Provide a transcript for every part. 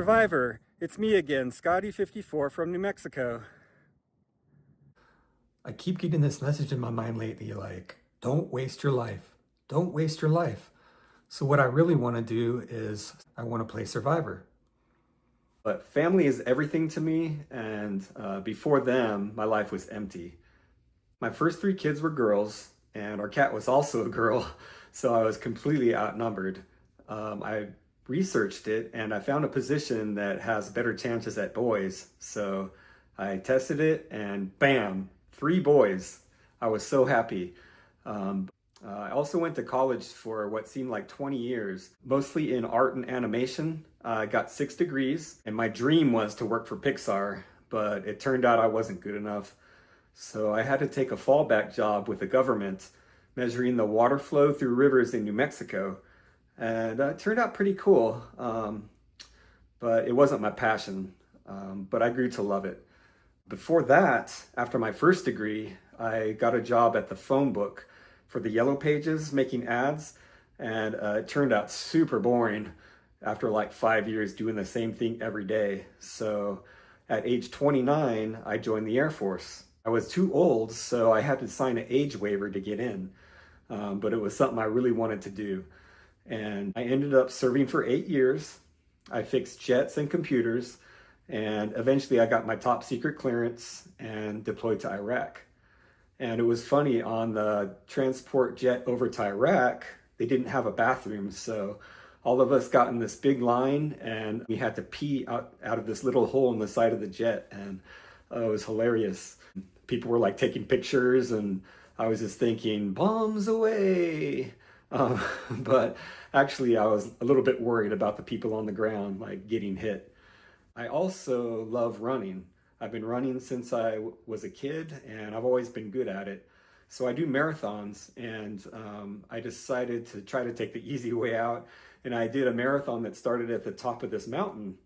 Survivor, it's me again, Scotty 54 from New Mexico. I keep getting this message in my mind lately, like, don't waste your life. Don't waste your life. So what I really want to do is I want to play Survivor. But family is everything to me, and before them, my life was empty. My first 3 kids were girls, and our cat was also a girl, so I was completely outnumbered. I researched it, and I found a position that has better chances at boys. So I tested it, and bam, 3 boys. I was so happy. I also went to college for what seemed like 20 years, mostly in art and animation. I got 6 degrees, and my dream was to work for Pixar, but it turned out I wasn't good enough. So I had to take a fallback job with the government, measuring the water flow through rivers in New Mexico. And it turned out pretty cool, but it wasn't my passion, but I grew to love it. Before that, after my first degree, I got a job at the phone book for the Yellow Pages making ads, and it turned out super boring after like 5 years doing the same thing every day. So at age 29, I joined the Air Force. I was too old, so I had to sign an age waiver to get in, but it was something I really wanted to do. And I ended up serving for 8 years. I fixed jets and computers, and eventually I got my top secret clearance and deployed to Iraq. And it was funny, on the transport jet over to Iraq, they didn't have a bathroom, so all of us got in this big line, and we had to pee out of this little hole in the side of the jet, and it was hilarious. People were like taking pictures, and I was just thinking, bombs away. But actually I was a little bit worried about the people on the ground, like getting hit. I also love running. I've been running since I was a kid, and I've always been good at it. So I do marathons, and I decided to try to take the easy way out, and I did a marathon that started at the top of this mountain.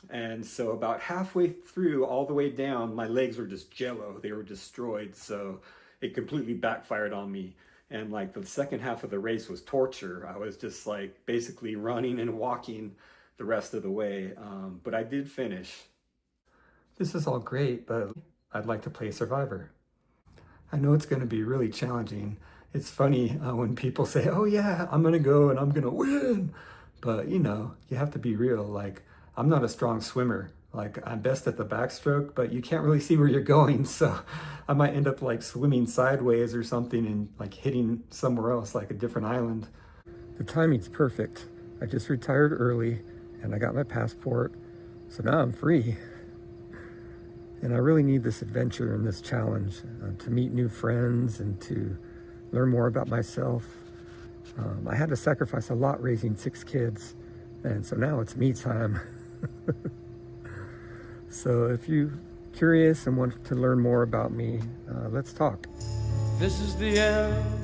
And so about halfway through, all the way down, my legs were just jello. They were destroyed, so it completely backfired on me. And like the second half of the race was torture. I was just like basically running and walking the rest of the way, but I did finish. This is all great, but I'd like to play Survivor. I know it's going to be really challenging. It's funny when people say, oh yeah, I'm going to go and I'm going to win. But you know, you have to be real. Like, I'm not a strong swimmer. Like, I'm best at the backstroke, but you can't really see where you're going. So I might end up like swimming sideways or something and like hitting somewhere else, like a different island. The timing's perfect. I just retired early and I got my passport. So now I'm free. And I really need this adventure and this challenge to meet new friends and to learn more about myself. I had to sacrifice a lot raising 6 kids, and so now it's me time. So if you're curious and want to learn more about me, let's talk. This is the end.